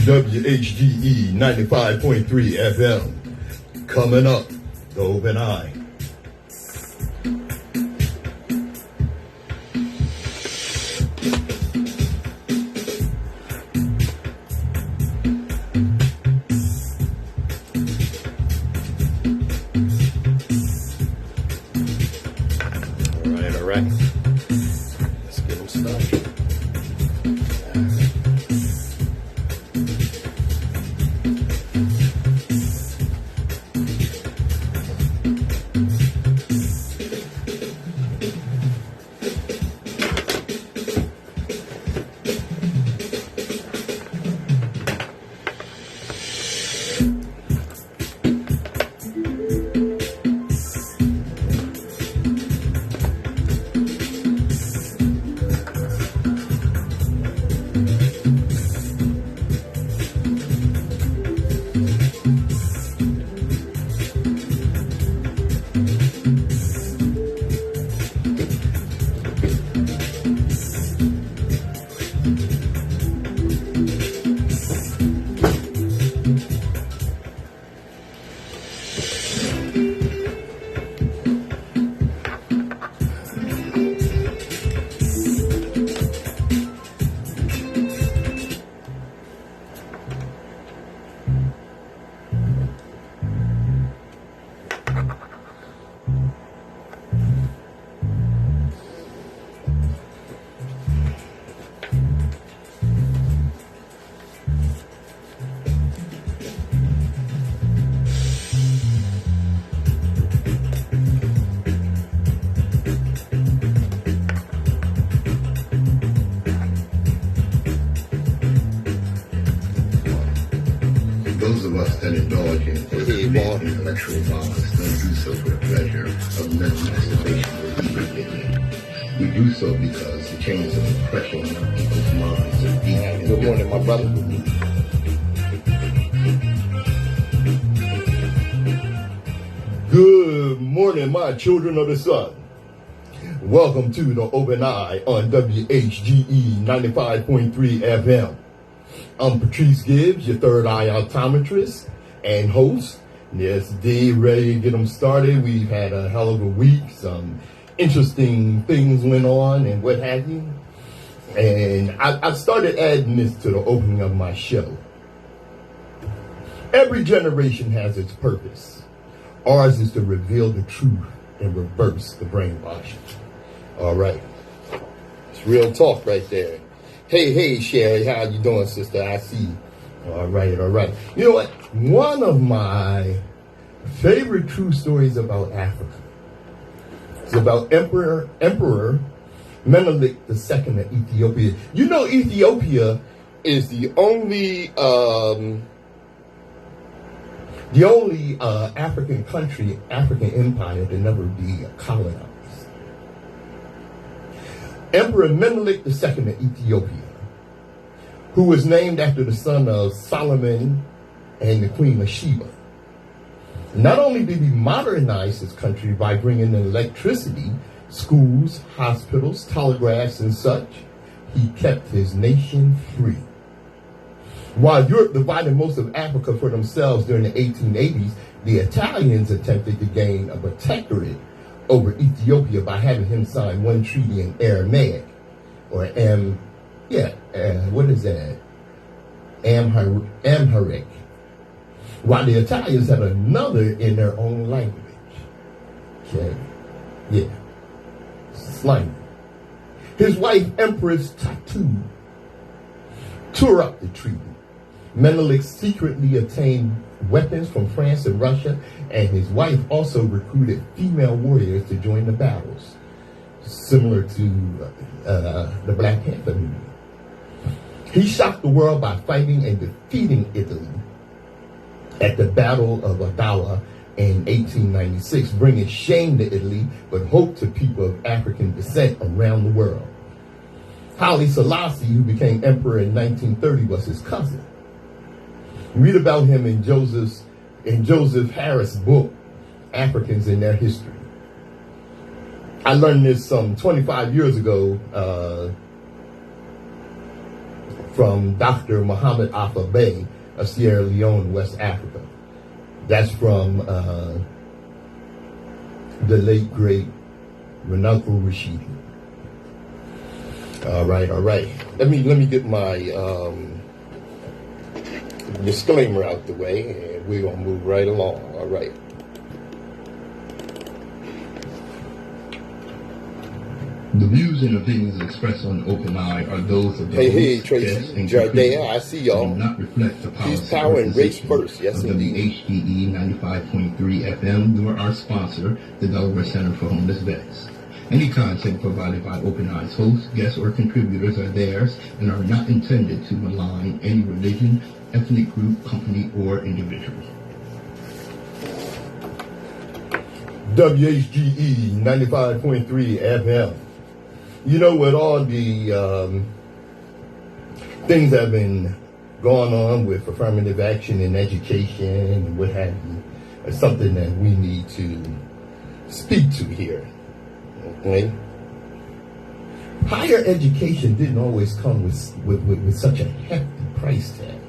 WHGE 95.3 FM. Coming up, the Open Eye. All right. Let's get them started. Those of us that indulge in intellectual violence don't do so for the pleasure of mental masturbation or deviation. We do so because the chains of oppression in people's minds are deep. Good morning, my brother. Good morning, my children of the sun. Welcome to the Open Eye on WHGE 95.3 FM. I'm Patrice Gibbs, your third eye optometrist and host. Yes, Dave, ready to get them started. We've had a hell of a week. Some interesting things went on and what have you. And I started adding this to the opening of my show. Every generation has its purpose. Ours is to reveal the truth and reverse the brainwashing. All right. It's real talk right there. Hey, Sherry, how you doing, sister? I see you. All right. You know what? One of my favorite true stories about Africa is about Emperor Menelik II of Ethiopia. You know, Ethiopia is the only African empire to never be colonized. Emperor Menelik II of Ethiopia, who was named after the son of Solomon and the Queen of Sheba. Not only did he modernize his country by bringing in electricity, schools, hospitals, telegraphs, and such, he kept his nation free. While Europe divided most of Africa for themselves during the 1880s, the Italians attempted to gain a protectorate over Ethiopia by having him sign one treaty in Aramaic, or Amharic, while the Italians had another in their own language. Okay, yeah, slang. His wife, Empress Tatu, tore up the treaty. Menelik secretly obtained weapons from France and Russia, and his wife also recruited female warriors to join the battles, similar to the Black Panther movement. He shocked the world by fighting and defeating Italy at the Battle of Adawa in 1896, bringing shame to Italy, but hope to people of African descent around the world. Haile Selassie, who became emperor in 1930, was his cousin. Read about him in Joseph Harris' book, Africans in Their History. I learned this some 25 years ago from Dr. Muhammad Alpha Bey of Sierra Leone, West Africa. That's from the late, great Renuncle Rashidi. All right. Let me get my disclaimer out the way, and we're gonna move right along. All right. The views and opinions expressed on Open Eye are those of the Hey, host, Tracy, guests, and Jardea, contributors I see y'all. and do not reflect the Peace, policy power, or and race position first. Yes, of WHGE 95.3 FM, nor our sponsor, the Delaware Center for Homeless Vets. Any content provided by Open Eye's hosts, guests, or contributors are theirs and are not intended to malign any religion, ethnic group, company, or individual. WHGE 95.3 FM. You know, with all the things that have been going on with affirmative action in education and what have you, it's something that we need to speak to here. Okay? Higher education didn't always come with such a hefty price tag.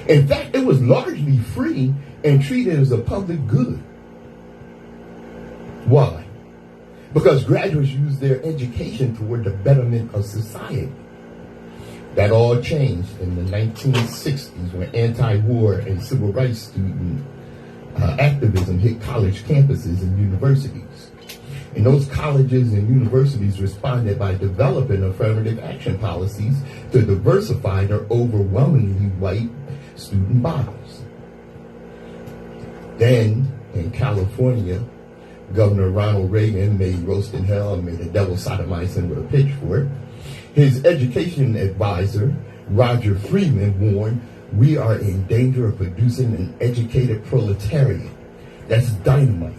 In fact, it was largely free and treated as a public good. Why? Because graduates use their education toward the betterment of society. That all changed in the 1960s when anti-war and civil rights student activism hit college campuses and universities. And those colleges and universities responded by developing affirmative action policies to diversify their overwhelmingly white student bodies. Then, in California, Governor Ronald Reagan made roasting hell and made the devil sodomize him with a pitchfork. His education advisor, Roger Freeman, warned, "We are in danger of producing an educated proletariat." That's dynamite.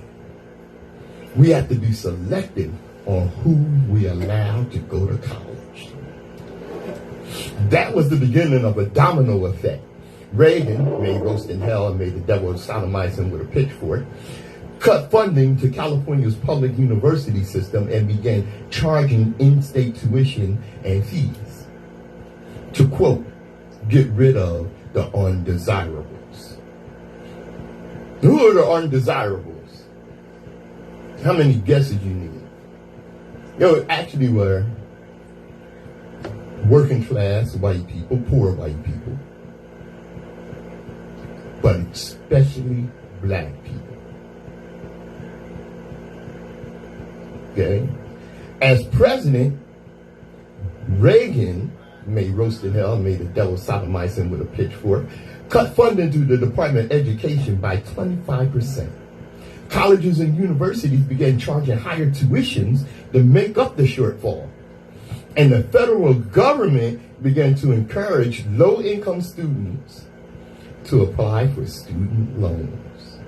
We have to be selective on who we allow to go to college. That was the beginning of a domino effect. Reagan made roasting hell and made the devil sodomize him with a pitchfork, cut funding to California's public university system, and began charging in-state tuition and fees. To quote, get rid of the undesirables. Who are the undesirables? How many guesses you need? It actually were working class white people, poor white people, but especially black people. Okay? As president, Reagan made roasted hell, made the devil sodomize him with a pitchfork, cut funding to the Department of Education by 25%. Colleges and universities began charging higher tuitions to make up the shortfall. And the federal government began to encourage low-income students to apply for student loans.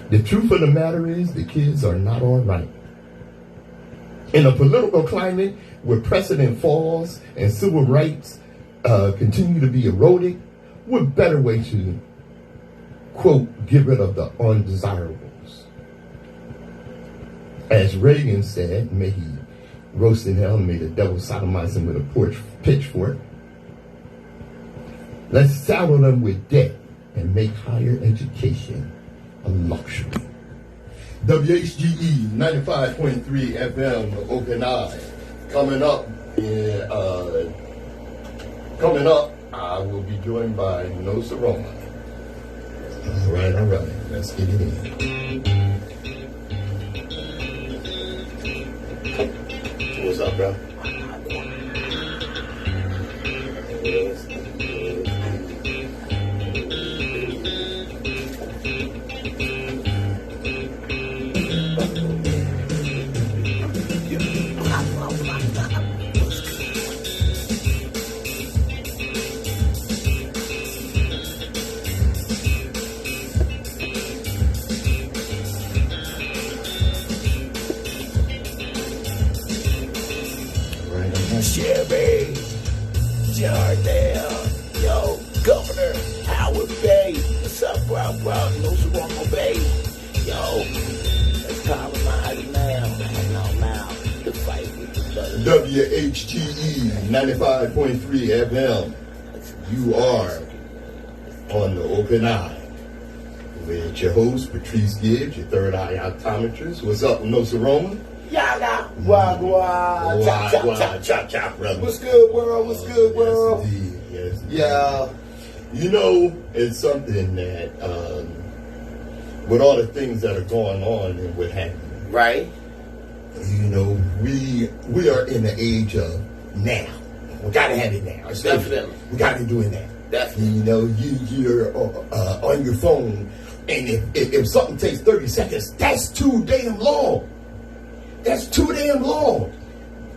The truth of the matter is the kids are not all right. In a political climate where precedent falls and civil rights continue to be eroded, what better way to, quote, get rid of the undesirables? As Reagan said, may he roast in hell and may the devil sodomize him with a pitchfork. Let's saddle them with debt and make higher education a luxury. WHGE 95.3 FM, Open Eye. Coming up, I will be joined by Nsoromma. All right, let's get it in. What's up, bro? Sherry, Jardale, yo, Governor Howard Bay, what's up, bro? Nsoromma Bay, yo, let's colonize it now, the fight with the WHGE 95.3 FM. You are on the Open Eye with your host, Patrice Gibbs, your third eye optometrist. What's up, Nsoromma? Yaga, wagwa, Chop, chop, brother. What's good, world? What's good, world? Yes, indeed. Yes, indeed. Yeah. You know, it's something that, with all the things that are going on and what have you, Right. you know, we are in the age of now. We gotta have it now. Definitely. We gotta do it now. Definitely. You know, you're on your phone, and if something takes 30 seconds, that's too damn long. That's too damn long.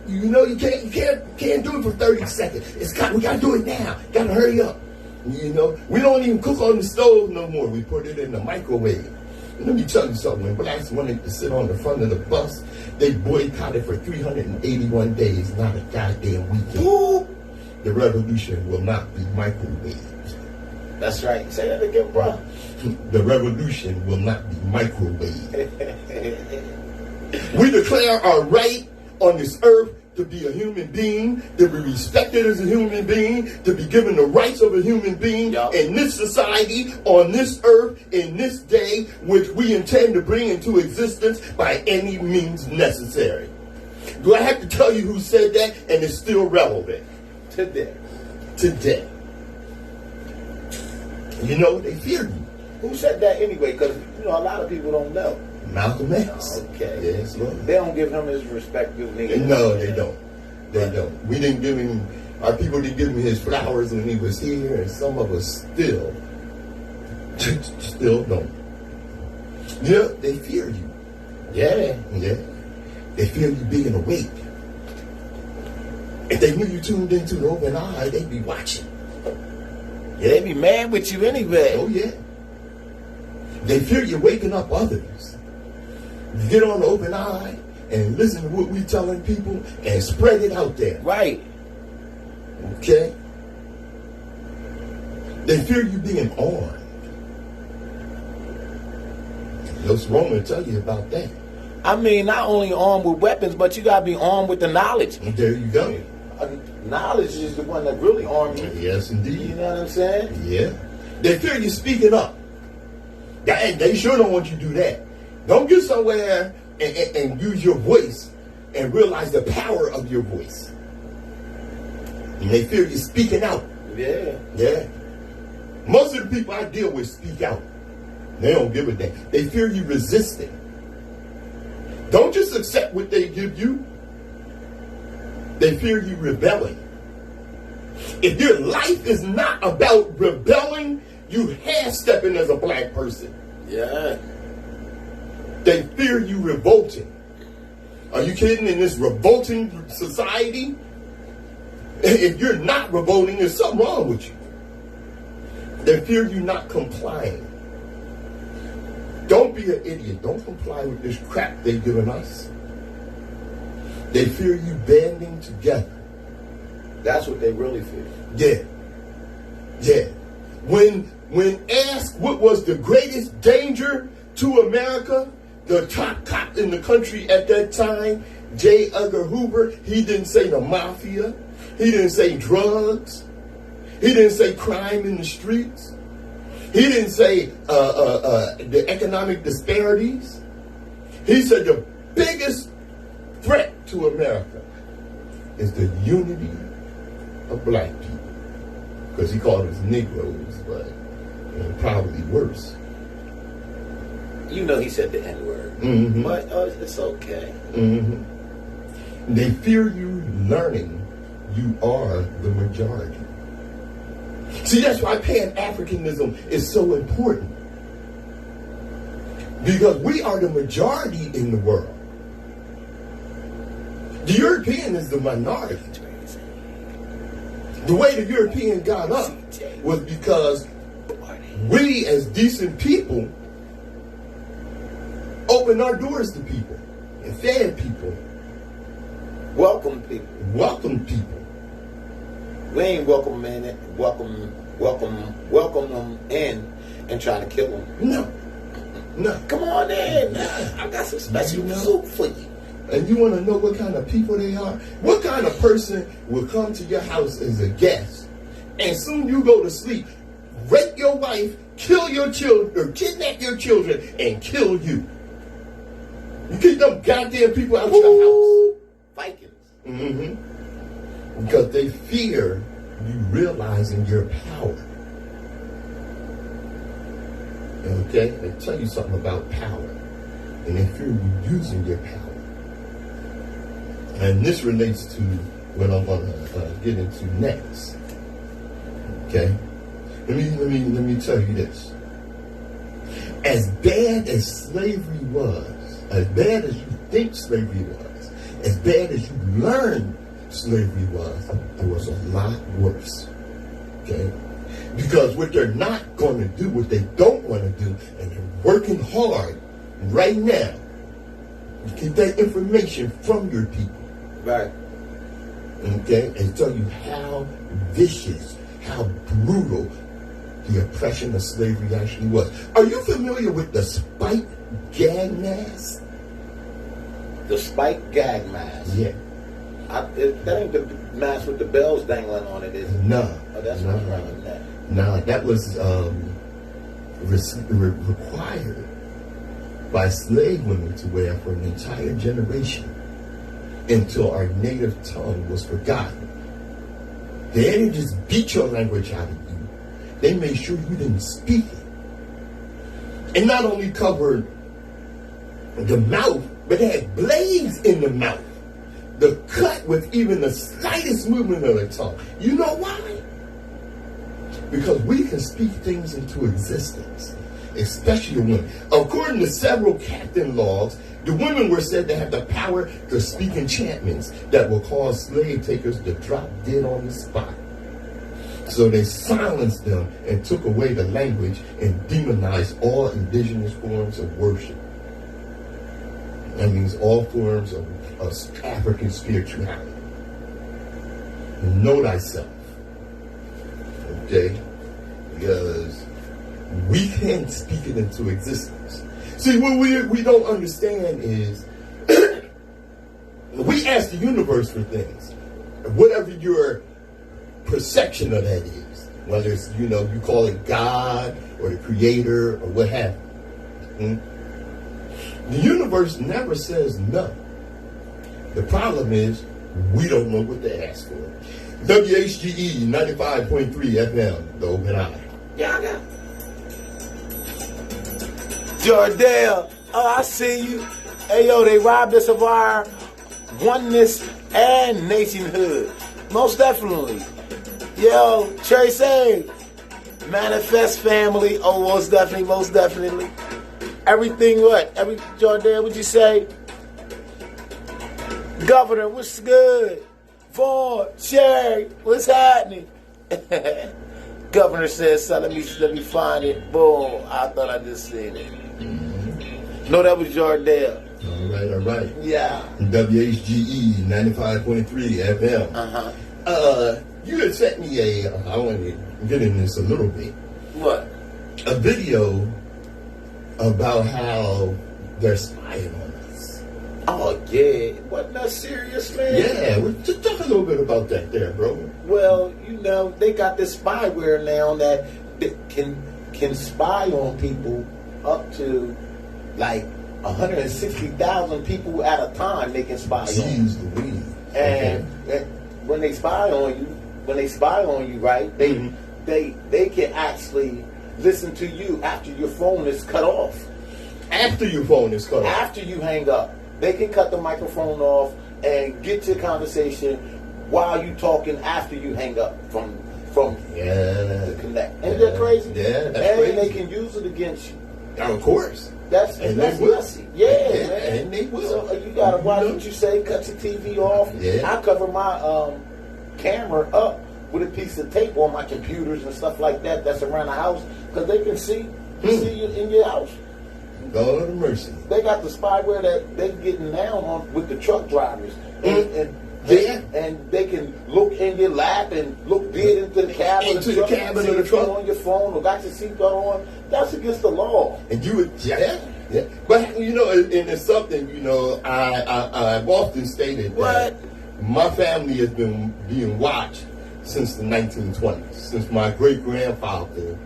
You know, you can't do it for 30 seconds. We gotta do it now. Gotta hurry up. You know, we don't even cook on the stove no more. We put it in the microwave. And let me tell you something. When blacks wanted to sit on the front of the bus, they boycotted for 381 days, not a goddamn weekend. Ooh. The revolution will not be microwaved. That's right. Say that again, bro. The revolution will not be microwaved. We declare our right on this earth to be a human being, to be respected as a human being, to be given the rights of a human being in this society, on this earth, in this day, which we intend to bring into existence by any means necessary. Do I have to tell you who said that? And it's still relevant. Today. You know, they fear you. Who said that anyway? Because, you know, a lot of people don't know. Malcolm X. Okay. Yes, Lord. They don't give him his respect due neither. No, they don't. They don't. We didn't give him, our people didn't give him his flowers when he was here, and some of us still don't. Yeah, they fear you. Yeah. They fear you being awake. If they knew you tuned into the Open Eye, they'd be watching. Yeah, they be mad with you anyway. Oh, yeah. They fear you waking up others. You get on the Open Eye and listen to what we telling people and spread it out there. Right. Okay? They fear you being armed. Nsoromma will tell you about that. I mean, not only armed with weapons, but you got to be armed with the knowledge. And there you go. Knowledge is the one that really arms you. Yes, indeed. You know what I'm saying? Yeah. They fear you speaking up. They sure don't want you to do that. Don't get somewhere and use your voice and realize the power of your voice. And they fear you speaking out. Yeah. Yeah. Most of the people I deal with speak out. They don't give a damn. They fear you resisting. Don't just accept what they give you. They fear you rebelling. If your life is not about rebelling, you half-stepping as a black person. Yeah. They fear you revolting. Are you kidding? In this revolting society, if you're not revolting, there's something wrong with you. They fear you not complying. Don't be an idiot. Don't comply with this crap they've given us. They fear you banding together. That's what they really fear. Yeah. When asked what was the greatest danger to America, the top cop in the country at that time, J. Edgar Hoover, he didn't say the mafia. He didn't say drugs. He didn't say crime in the streets. He didn't say the economic disparities. He said the biggest threat to America is the unity of black people. Because he called us Negroes, but probably worse. You know he said the N-word. Mm-hmm. But it's okay. Mm-hmm. They fear you learning you are the majority. See, that's why Pan-Africanism is so important. Because we are the majority in the world. The European is the minority. The way the European got up was because we, as decent people, opened our doors to people and fed people. Welcome people. Welcome people. We ain't welcome them in and try to kill them. No. Come on in. I got some special soup for you. And you want to know what kind of people they are? What kind of person will come to your house as a guest, and soon you go to sleep, rape your wife, kill your children, or kidnap your children, and kill you? You keep them goddamn people out your house. Vikings. Mm-hmm. Because they fear you realizing your power. Okay? They tell you something about power. And they fear you using your power. And this relates to what I'm going to get into next. Okay? Let me tell you this. As bad as slavery was, as bad as you think slavery was, as bad as you learned slavery was, it was a lot worse. Okay? Because what they're not going to do, what they don't want to do, and they're working hard right now to get that information from your people. Right. Okay? And tell you how vicious, how brutal the oppression of slavery actually was. Are you familiar with the spike gag mask? The spike gag mask? Yeah. That ain't the mask with the bells dangling on it, is it? No. Oh, that's what's wrong with that. No, that was required by slave women to wear for an entire generation until our native tongue was forgotten. They didn't just beat your language out of you. They made sure you didn't speak it. And not only covered the mouth, but it had blades in the mouth. The cut with even the slightest movement of the tongue. You know why? Because we can speak things into existence, especially women. According to several captain logs, the women were said to have the power to speak enchantments that will cause slave takers to drop dead on the spot. So they silenced them and took away the language and demonized all indigenous forms of worship. That means all forms of African spirituality. Know thyself. Okay? Because we can speak it into existence. See, what we don't understand is we ask the universe for things. Whatever your perception of that is. Whether it's, you call it God or the creator or what have you. The universe never says no. The problem is we don't know what to ask for. WHGE 95.3 FM, the Open Eye. Yeah, I got Jordell, oh, I see you. Hey, yo, they robbed us of our oneness and nationhood. Most definitely. Yo, Trace, manifest family. Oh, most definitely. Everything what? Jordell, what'd you say? Governor, what's good? Vaughn, Sherry, what's happening? Governor says, so let me find it. Boom, I thought I just seen it. Mm-hmm. No, that was Jordell. All right. Yeah. WHGE 95.3 FM. You had sent me I want to get in this a little bit. What? A video about how they're spying on us. Oh, yeah. Wasn't that serious, man? Yeah. Just talk a little bit about that there, bro. Well, they got this spyware now that can spy on people up to like 160,000 people at a time. They can spy on. Jeez Louise. And when they spy on you, right? They can actually listen to you after your phone is cut off. After your phone is cut off. After you hang up, they can cut the microphone off and get your conversation while you talking after you hang up from the connect. Ain't that crazy? Yeah, that's crazy. And they can use it against you. Of course. That's messy. Yeah, man. And they will. So you gotta watch what you say. Cut your TV off. Yeah. I cover my camera up with a piece of tape on my computers and stuff like that. That's around the house because they can see you in your house. God have mercy. They got the spyware that they're getting down on with the truck drivers, and they can look in your lap and look dead into the cabin of the truck on your phone or got your seatbelt on. That's against the law. And you would, Yeah, but you know, and it's something, you know, I've often stated that my family has been being watched since the 1920s, since my great-grandfather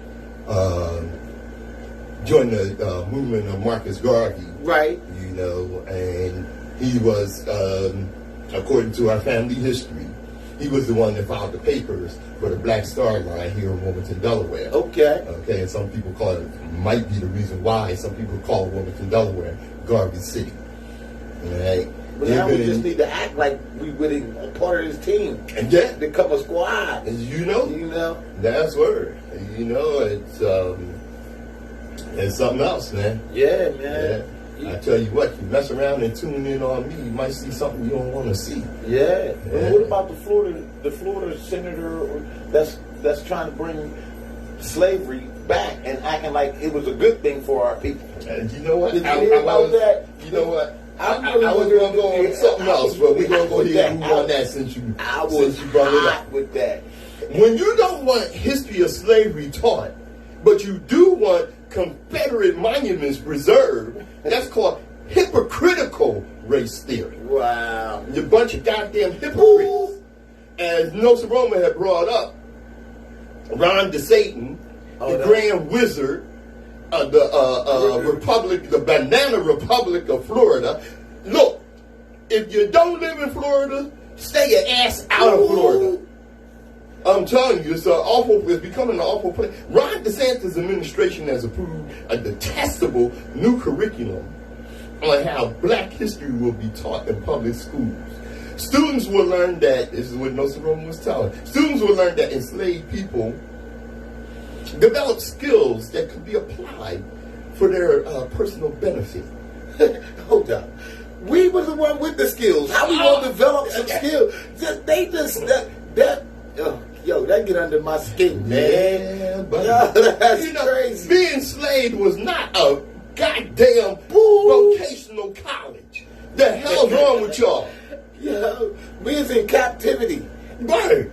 joined the movement of Marcus Garvey. Right. You know, and he was, according to our family history, he was the one that filed the papers for the Black Star Line here in Wilmington, Delaware. Okay. Okay, and some people call it, might be the reason why some people call Wilmington, Delaware, Garvey City. All right. But now we just need to act like we really a part of this team. And yeah, become a squad. You know, that's word. You know, it's something else, man. Yeah, man. Yeah. I tell you what, you mess around and tune in on me, you might see something you don't want to see. Yeah. And what about the Florida senator that's trying to bring slavery back and acting like it was a good thing for our people? You know what? Did you hear about that? You know what? I was going to go on something else, but we're going to go ahead and move on that since you brought it up. With that. When you don't want history of slavery taught, but you do want Confederate monuments preserved, that's called hypocritical race theory. Wow. You're a bunch of goddamn hypocrites. As Nsoromma had brought up, Ron DeSatan, the Grand Wizard of the Banana Republic of Florida. Look, if you don't live in Florida, stay your ass out of Florida. I'm telling you, it's becoming an awful place. Ron DeSantis' administration has approved a detestable new curriculum on how black history will be taught in public schools. Students will learn that, this is what Nsoromma was telling, students will learn that enslaved people develop skills that could be applied for their personal benefit. Hold up. We were the one with the skills. How we gonna develop some skills? That get under my skin, man. Yeah, but that's crazy. Being enslaved was not a goddamn vocational college. The hell's wrong with y'all? Yo, we is in captivity. Right.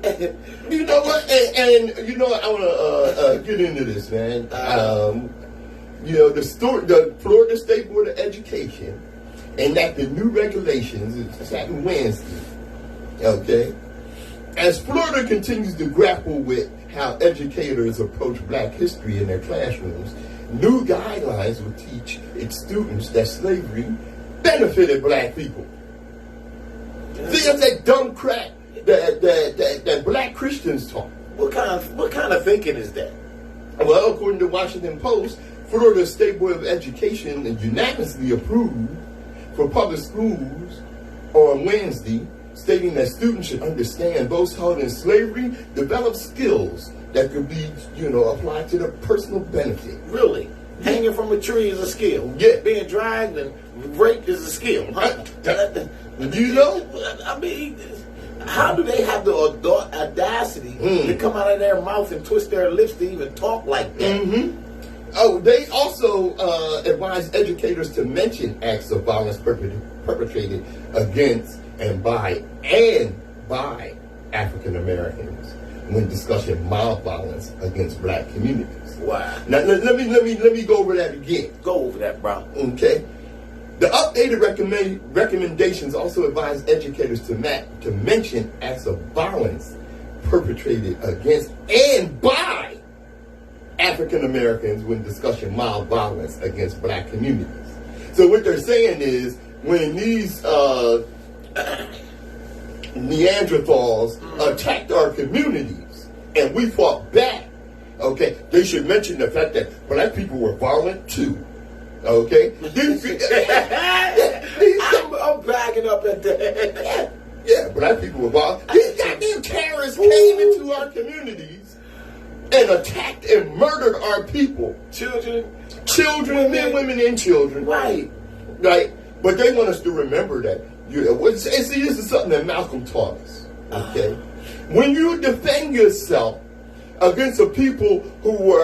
You know what? And you know what? I want to get into this, man. You know, the Florida State Board of Education enacted new regulations. It's happened Wednesday. Okay. As Florida continues to grapple with how educators approach black history in their classrooms, new guidelines will teach its students that slavery benefited black people. See, it's that dumb crap that black Christians taught. What kind of thinking is that? Well, according to Washington Post, Florida State Board of Education unanimously approved for public schools on Wednesday, stating that students should understand those held in slavery develop skills that could be, applied to their personal benefit. Really? Hanging from a tree is a skill. Yeah. Being dragged and raped is a skill. Huh? You know? I mean, how do they have the audacity to come out of their mouth and twist their lips to even talk like that? Mm-hmm. Oh, they also advise educators to mention acts of violence perpetrated against and by African Americans when discussing mild violence against black communities. Wow. Now let me go over that again. Go over that, bro. Okay. The updated recommendations also advise educators to mention acts of violence perpetrated against and by African Americans when discussing mild violence against black communities. So what they're saying is when these Neanderthals attacked our communities and we fought back, okay, they should mention the fact that black people were violent too. Okay? I'm backing up at that. Yeah, black people were violent. These goddamn terrorists came into our communities and attacked and murdered our people. Children, men, women, and children. Right. Right? But they want us to remember that. See, this is something that Malcolm taught us. Okay? When you defend yourself against the people who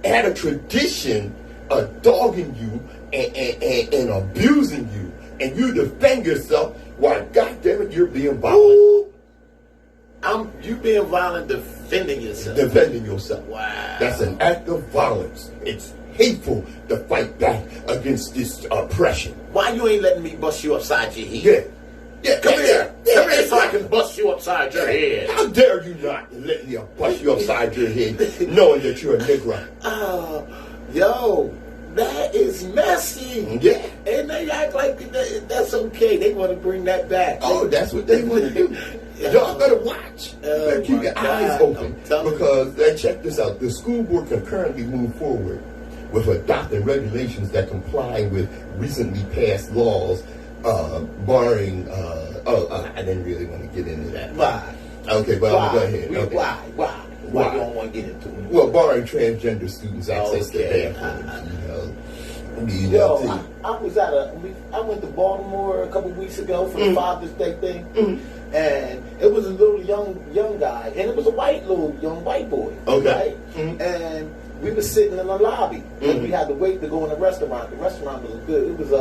had a tradition of dogging you and abusing you, and you defend yourself, why, goddammit, you're being violent. You being violent defending yourself. Defending yourself. Wow. That's an act of violence. It's hateful to fight back against this oppression. Why you ain't letting me bust you upside your head? Yeah, Come here so I can bust you upside your head. How dare you not let me bust you upside your head, knowing that you're a Negro? Yo, that is messy. Yeah. And they act like that's okay. They want to bring that back. Oh, that's what they want to do. Y'all better watch. You better keep your eyes open. Because, check this out, the school board can currently move forward with adopting regulations that comply with recently passed laws, barring, I didn't really want to get into that. Why? Okay, but I'm going to go ahead. Okay. Why you don't want to get into it? Well, barring transgender students access to bathrooms, I went to Baltimore a couple weeks ago for the Father's Day thing, and it was a little young guy, and it was a young white boy. Okay. Right? And we were sitting in the lobby, and we had to wait to go in the restaurant. The restaurant was good. It was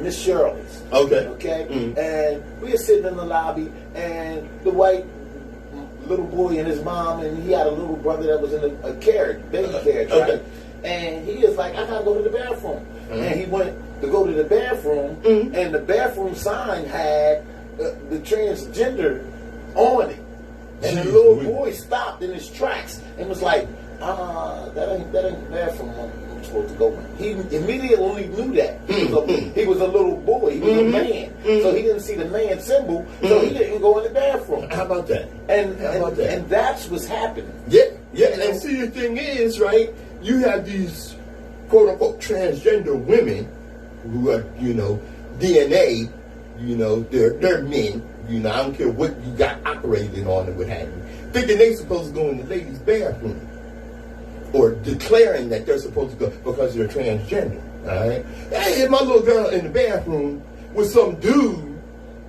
Miss Shirley's. Okay. Okay. And we were sitting in the lobby, and the white little boy and his mom, and he had a little brother that was in a carriage, baby carriage, right? Okay. And he is like, I gotta go to the bathroom. And he went to go to the bathroom, and the bathroom sign had the transgender on it. And the little boy stopped in his tracks and was like, that ain't the bathroom I'm supposed to go in. He immediately knew that. He was a little boy. He was a man. So he didn't see the man symbol, so he didn't go in the bathroom. How about that? And that's what's happening. Yeah. And see, the thing is, right, you have these quote-unquote transgender women who are, DNA, they're men, I don't care what you got operated on and what have you, thinking they supposed to go in the ladies' bathroom, or declaring that they're supposed to go because they're transgender, all right? Hey, my little girl in the bathroom with some dude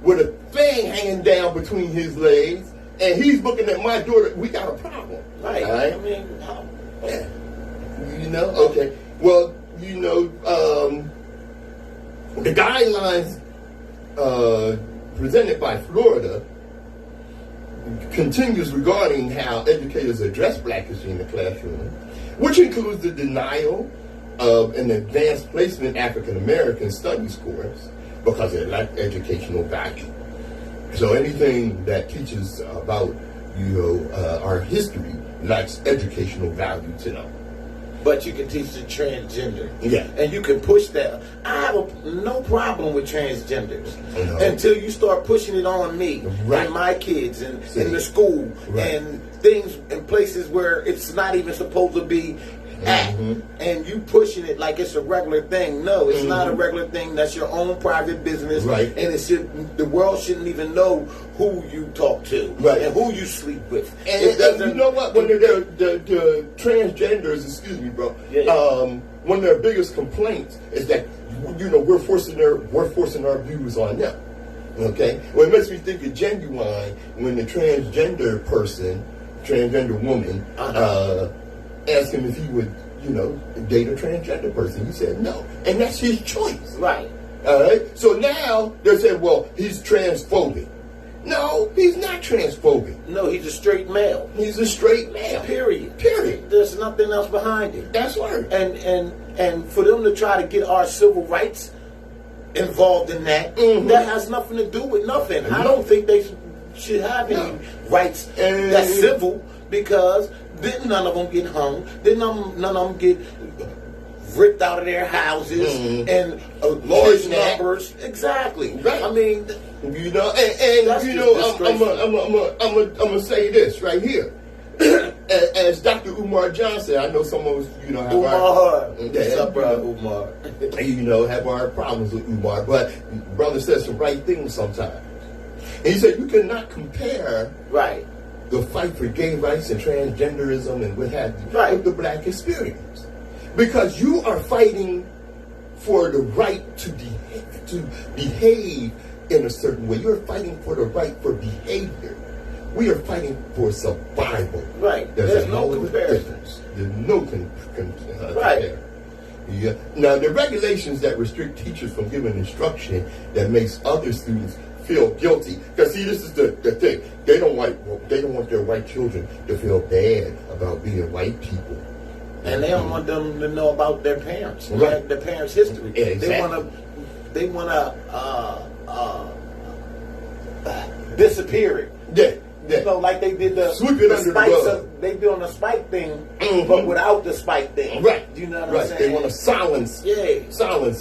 with a thing hanging down between his legs, and he's looking at my daughter, we got a problem. Right. All right? I mean, Yeah. Okay. Well, the guidelines presented by Florida continues regarding how educators address black history in the classroom, which includes the denial of an advanced placement African American studies course because it lacked educational value. So anything that teaches about our history lacks educational value to them. But you can teach the transgender. Yeah. And you can push that. I have no problem with transgenders until you start pushing it on me and my kids and in the school and things and places where it's not even supposed to be at. And you pushing it like it's a regular thing. No, it's not a regular thing. That's your own private business. Right. And the world shouldn't even know who you talk to and who you sleep with. And you know what? When the transgenders, excuse me, bro, one of their biggest complaints is that we're forcing our views on them. Okay? Well, it makes me think of Genuine when the transgender woman, asked him if he would, date a transgender person. He said no. And that's his choice. Right. All right? So now they're saying, well, he's transphobic. No, he's not transphobic. No, he's a straight male. He's a straight male. Period. Period. There's nothing else behind it. That's right. And for them to try to get our civil rights involved in that, that has nothing to do with nothing. I don't think they should have any rights that's civil, because then none of them get hung. Then none of them get ripped out of their houses and large numbers. Exactly. Right. I mean, I'm gonna say this right here. As Dr. Umar Johnson, I know some of us, have What's up, bro, Umar? Have our problems with Umar, but brother says some right things sometimes. And he said you cannot compare the fight for gay rights and transgenderism and what have you with the black experience, because you are fighting for the right to behave in a certain way. You're fighting for the right for behavior. We are fighting for survival. Right. There's no comparison. There's no comparison. Yeah. Now, the regulations that restrict teachers from giving instruction that makes other students feel guilty. Because see, this is the thing. They don't want their white children to feel bad about being white people. And they don't want them to know about their parents, Right. their parents' history. Yeah, exactly. They want to disappear it. Yeah. Yeah. You know, like they did the Sweep it the under the spikes rug. they doing the spike thing, Mhm. but without the spike thing. Right. You know what right. I'm saying? They want to silence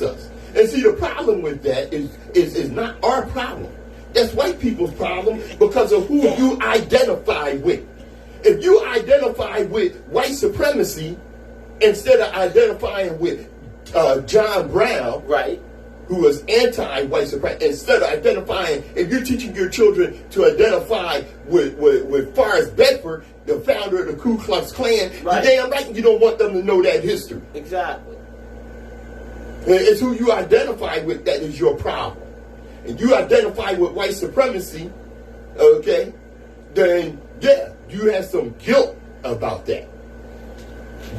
us. And see, the problem with that is not our problem. That's white people's problem because of who you identify with. If you identify with white supremacy instead of identifying with John Brown, Right. who was anti-white supremacy, instead of identifying, if you're teaching your children to identify with Forrest Bedford, the founder of the Ku Klux Klan, Right. you're damn right you don't want them to know that history. Exactly. It's who you identify with that is your problem. And you identify with white supremacy, okay, then yeah, you have some guilt about that.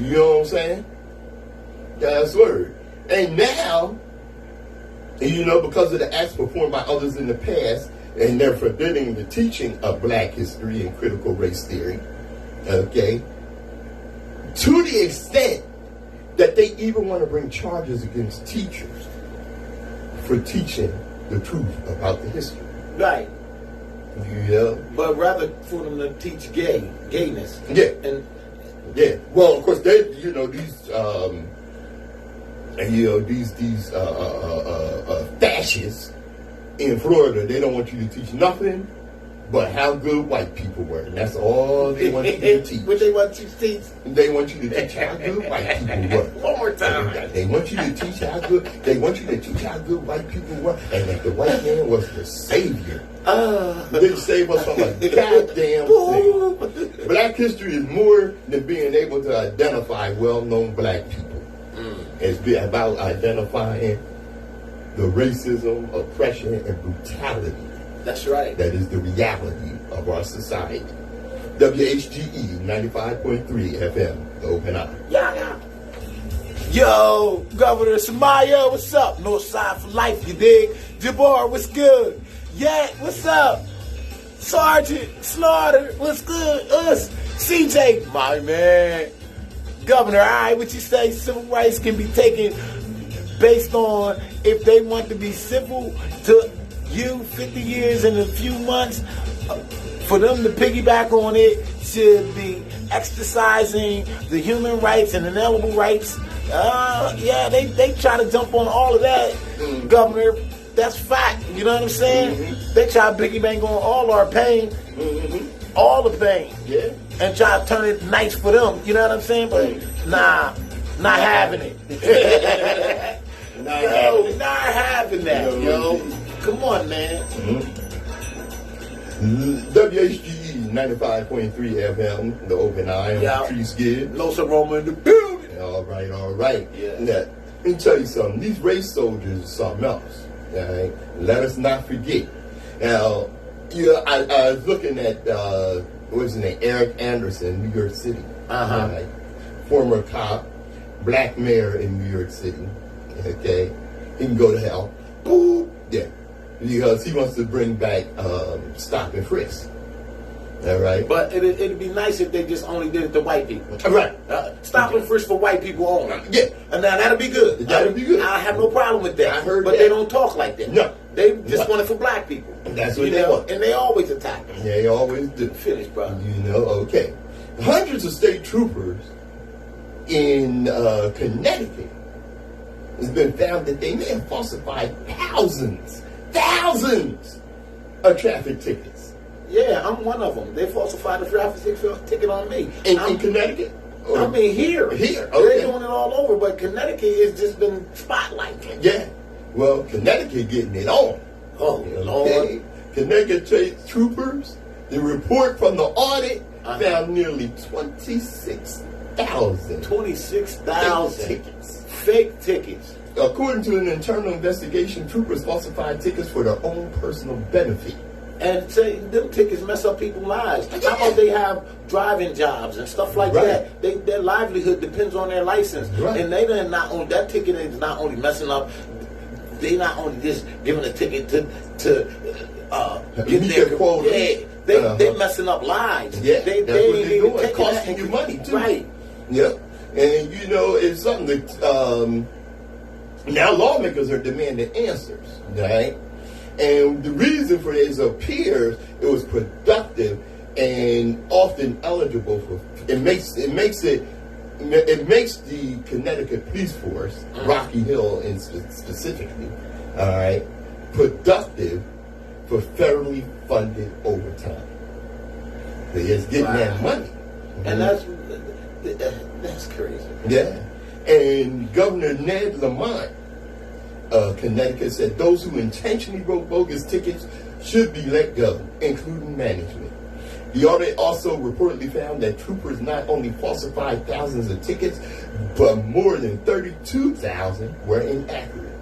You know what I'm saying? That's word. And now, you know, because of the acts performed by others in the past, and they're forbidding the teaching of black history and critical race theory, okay, to the extent that they even want to bring charges against teachers for teaching the truth about the history. Right. You know? But rather for them to teach gayness. Yeah. And Yeah. Well, of course, they, you know, these fascists in Florida, they don't want you to teach nothing but how good white people were. And that's all they want you to teach. What they want you to teach? They want you to teach how good white people were. One more time. They want you to teach how good. They want you to teach how good white people were, and that the white man was the savior. They save us from a goddamn thing. Black history is more than being able to identify well-known black people. It's about identifying the racism, oppression, and brutality. That's right. That is the reality of our society. WHGE 95.3 FM, the Open Eye. Yeah. Yo, Governor Samaya, what's up? Northside for life, you dig? Jabbar, what's good? Yeah, what's up? Sergeant Slaughter, what's good? Us, CJ, my man. Governor, all right, what you say? Civil rights can be taken based on if they want to be civil to you 50 years and a few months. For them to piggyback on it should be exercising the human rights and inalienable rights. Yeah, they try to jump on all of that, Governor. That's fact. You know what I'm saying? They try to piggyback on all our pain, all the pain, and try to turn it nice for them. You know what I'm saying? But nah, not having it. Not having that, yo. Come on, man. WHGE 95.3 FM, the Open Eye, Patrice, Gibbs. Nsoromma in the building. All right. Yeah. Now, let me tell you something. These race soldiers are something else. All right? Let us not forget. Now, I was looking at, what's his name? Eric Anderson, New York City. Right? Former cop, black mayor in New York City. Okay? He can go to hell. Boop. Yeah. Because he wants to bring back stop and frisk. All right. But it'd be nice if they just only did it to white people. Right. Stop and frisk for white people only. Yeah. And now that'll be good. That'll be good. I have no problem with that. I heard but that. they don't talk like that. No. They just want it for black people. That's what they want. And they always attack them. Yeah, they always do. Finish, bro. You know, okay. Hundreds of state troopers in Connecticut, it's been found that they may have falsified thousands of traffic tickets. Yeah, I'm one of them. They falsified the traffic ticket on me. In Connecticut? I mean, here. Here, They're okay. doing it all over, but Connecticut has just been spotlighted. Yeah. Well, Connecticut getting it on. Oh, Lord. Connecticut state troopers, the report from the audit found nearly 26,000 26,000 tickets. fake tickets. According to an internal investigation, troopers falsified tickets for their own personal benefit. And say them tickets mess up people's lives. How about they have driving jobs and stuff like that? Their livelihood depends on their license. Right. And they done not only that ticket is not only messing up. They not only just giving a ticket to get their quota. Yeah, they messing up lives. Yeah, they that's what ain't they're even doing. taking Costing that. you money too. Right. Yep. And you know, it's something that now lawmakers are demanding answers, right? And the reason for this appears it was productive and often eligible for. It makes the Connecticut police force, Rocky Hill specifically, all right, productive for federally funded overtime. They're just getting that money, and that's crazy. Yeah, and Governor Ned Lamont, Connecticut, said those who intentionally wrote bogus tickets should be let go, including management. The audit also reportedly found that troopers not only falsified thousands of tickets, but more than 32,000 were inaccurate.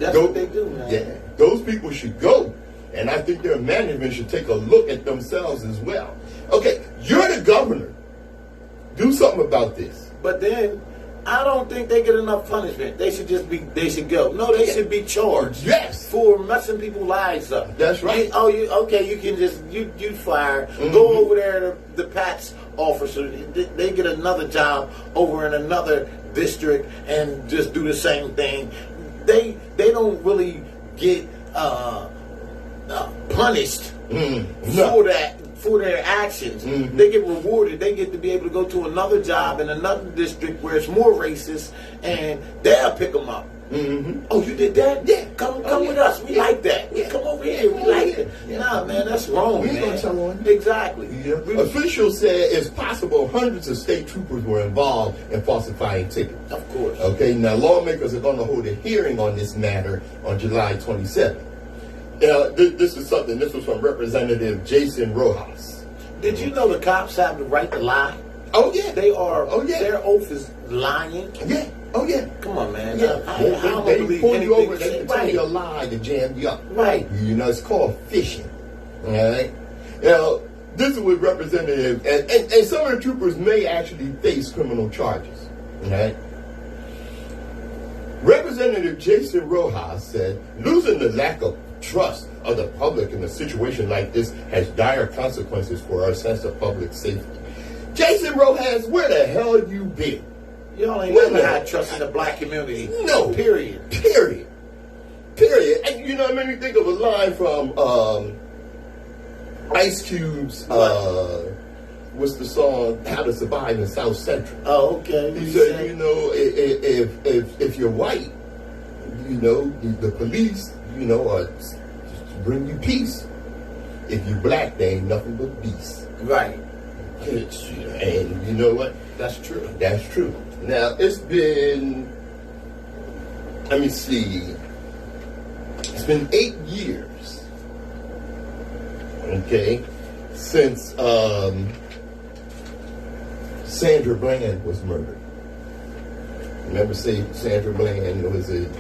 That's what they do, man. Yeah, those people should go. And I think their management should take a look at themselves as well. Okay, you're the governor. Do something about this. But then, I don't think they get enough punishment. They should should go. No, they should be charged. Yes. For messing people's lives up. That's right. You can just, you fire. Go over there to the PATS officer. They get another job over in another district and just do the same thing. They don't really get punished for their actions. They get rewarded. They get to be able to go to another job in another district where it's more racist, and they'll pick them up. Oh, you did that? Yeah, come with us. We like that. Yeah. Come over here. We like it. Nah, man, that's wrong. We ain't gonna tell on you. Exactly. Yeah. Officials said it's possible hundreds of state troopers were involved in falsifying tickets. Of course. Okay, now lawmakers are going to hold a hearing on this matter on July 27th. Now, this was from Representative Jason Rojas. Did you know the cops have the right to lie? Oh, yeah. They are. Oh, yeah. Their oath is lying. Yeah. Oh, yeah. Come on, man. Yeah. They pull you over. They can tell you a Right. lie to jam you up. Right. You know, it's called phishing. All right? Now, this is with Representative, and some of the troopers may actually face criminal charges. All right? Representative Jason Rojas said, losing the lack of trust of the public in a situation like this has dire consequences for our sense of public safety. Jason Rojas, where the hell you been? Y'all ain't never had trust in the black community. No. Period. And you know, it made me think of a line from Ice Cube's, what's the song, How to Survive in South Central. Oh, okay. He said, you know, if you're white, you know, the police, you know, are bring you peace. If you black, they ain't nothing but beasts. Right. And you know what? That's true. That's true. Now, it's been, let me see, it's been 8 years, okay, since Sandra Bland was murdered. Remember, Sandra Bland was in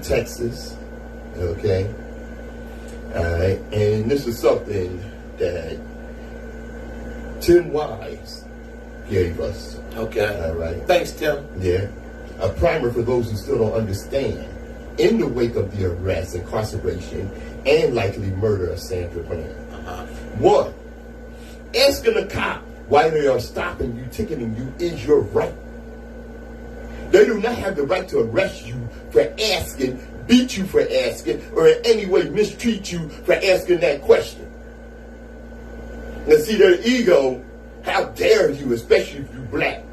Texas, okay? All right, and this is something that Tim Wise gave us. Okay. All right. Thanks, Tim. Yeah. A primer for those who still don't understand. In the wake of the arrest, incarceration, and likely murder of Sandra Bland. One, asking a cop why they are stopping you, ticketing you, is your right. They do not have the right to arrest you for asking, beat you for asking, or in any way mistreat you for asking that question. Now see, their ego, how dare you, especially if you're black,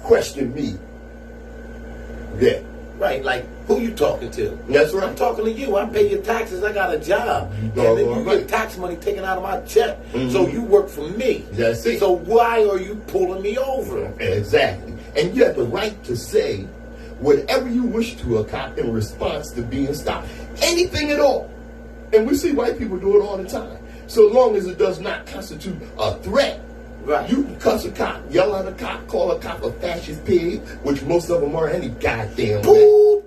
question me. Yeah. Right, like, who you talking to? That's right. I'm talking to you. I pay your taxes. I got a job. And then you get tax money taken out of my check. So you work for me. That's it. So why are you pulling me over? Exactly. And you have the right to say whatever you wish to a cop in response to being stopped. Anything at all. And we see white people do it all the time. So long as it does not constitute a threat. Right. You can cuss a cop, yell at a cop, call a cop a fascist pig, which most of them are any goddamn way.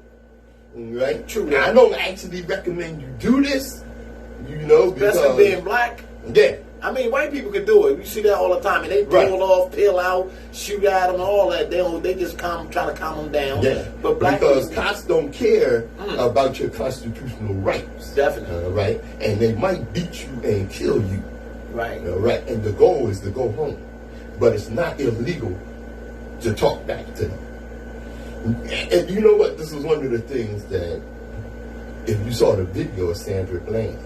Right? True. Now, I don't actually recommend you do this, you know, because... Especially being black. Yeah. I mean, white people can do it. You see that all the time. And they pull off, peel out, shoot at them, all that. They just try to calm them down. Yeah. But black because people, cops don't care about your constitutional rights. Definitely. Right? And they might beat you and kill you. Right. Right. And the goal is to go home. but it's not illegal to talk back to them. And you know what? This is one of the things that, if you saw the video of Sandra Bland,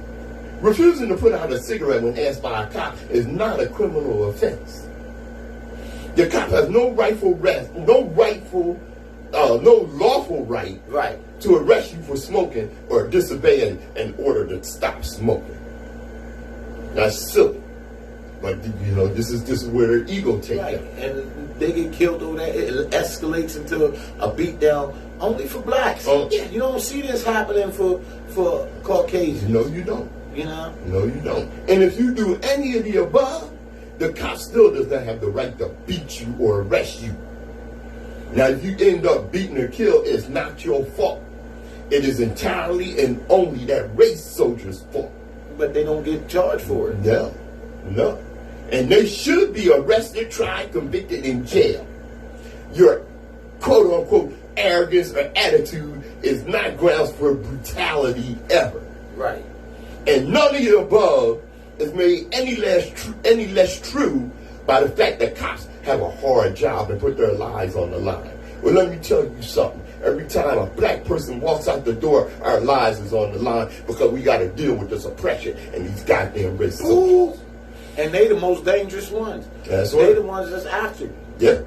refusing to put out a cigarette when asked by a cop is not a criminal offense. The cop has no lawful right to arrest you for smoking or disobeying an order to stop smoking. That's silly. But you know, this is where their ego takes them. And they get killed over that. It escalates into a beatdown only for blacks. Yeah. You don't see this happening for Caucasians. No, you don't. You know? No, you don't. And if you do any of the above, the cop still does not have the right to beat you or arrest you. Now, if you end up beaten or killed, it's not your fault. It is entirely and only that race soldier's fault. But they don't get charged for it. No. And they should be arrested, tried, convicted, in jail. Your quote-unquote arrogance or attitude is not grounds for brutality ever. Right. And none of the above is made any less true by the fact that cops have a hard job and put their lives on the line. Well, let me tell you something. Every time a black person walks out the door, our lives is on the line because we got to deal with this oppression and these goddamn racists. And they the most dangerous ones. That's They right. the ones that's after you. Yeah.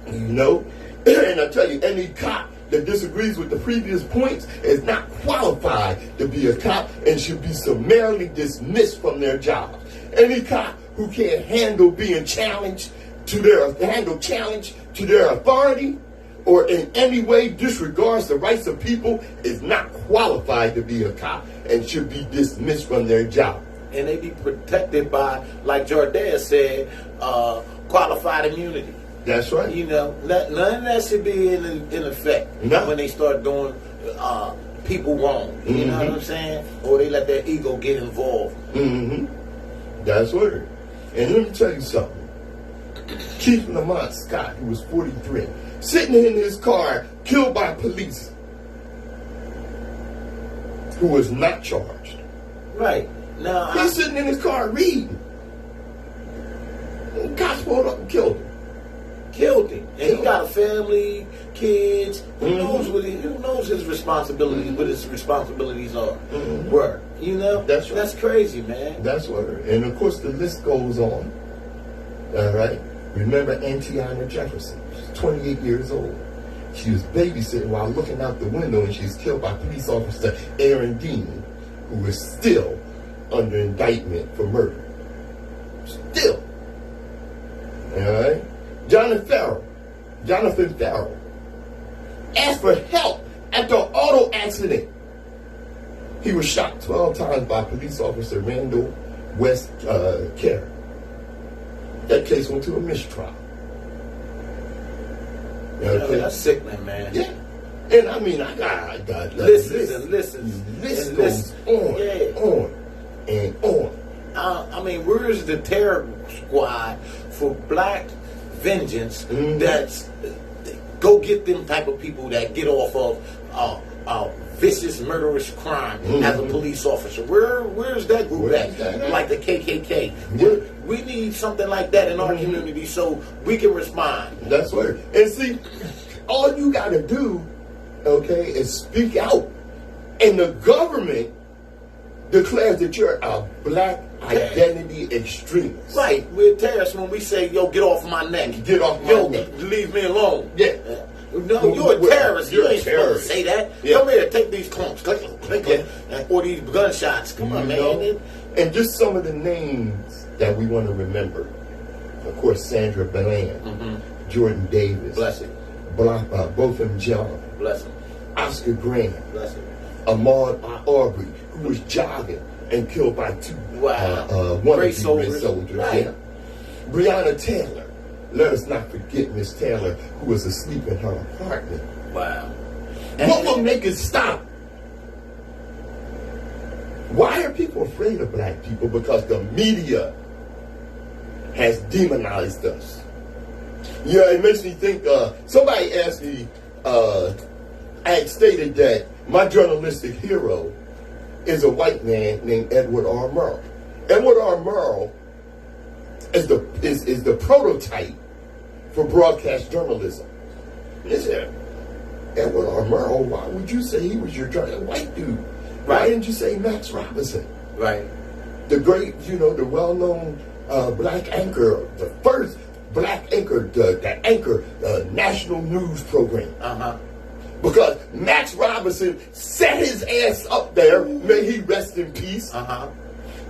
You know? And I tell you, any cop that disagrees with the previous points is not qualified to be a cop and should be summarily dismissed from their job. Any cop who can't handle being challenged to their authority or in any way disregards the rights of people is not qualified to be a cop and should be dismissed from their job. And they be protected by, like Jordana said, qualified immunity. That's right. You know, none of that should be in effect when they start doing people wrong. You know what I'm saying? Or they let their ego get involved. That's word. And let me tell you something. Keith Lamont Scott, who was 43, sitting in his car, killed by police, who was not charged. Right. Now He's sitting in his car reading. And cops pulled up and killed him. And he got a family, kids. Who knows his responsibilities, what his responsibilities were. You know? That's right. That's crazy, man. That's word. And of course the list goes on. All right? Remember Antiana Jefferson. She's 28 years old. She was babysitting while looking out the window and she was killed by police officer Aaron Dean, who is still under indictment for murder. Still. All right? Jonathan Farrell asked for help after an auto accident. He was shot 12 times by police officer Randall West Kerr. That case went to a mistrial. Okay. That's sickening, man. Yeah. And I mean, I got listen. List goes on and on. I mean, where's the terror squad for black vengeance that's go get them type of people that get off of vicious, murderous crime as a police officer? Where's that group at? Like the KKK. Yeah. We need something like that in our community so we can respond. That's right. And see, all you got to do, okay, is speak out. And the government declares that you're a black identity extremist. Right. We're terrorists when we say, yo, get off my neck. Get off my neck. Leave me alone. Yeah. No, you're a terrorist. You ain't supposed to say that. Yeah. Come here, take these clumps. Or these gunshots. Come on, man. And just some of the names that we want to remember. Of course, Sandra Bland, Jordan Davis. Bless him. Botham Jean. Bless him. Oscar Grant. Bless him. Ahmaud Arbery, who was jogging and killed by two Great soldiers. Right. Yeah. Breonna Taylor. Let us not forget Miss Taylor, who was asleep in her apartment. Wow. What will make it stop? Why are people afraid of black people? Because the media has demonized us. Yeah, it makes me think, somebody asked me, I had stated that my journalistic hero is a white man named Edward R. Murrow. Edward R. Murrow is the prototype for broadcast journalism. Is it? Edward R. Murrow, why would you say he was your white dude? Why didn't you say Max Robinson? Right. The great, the well-known black anchor, the first black anchor, the anchor national news program. Because Max Robinson set his ass up there, may he rest in peace.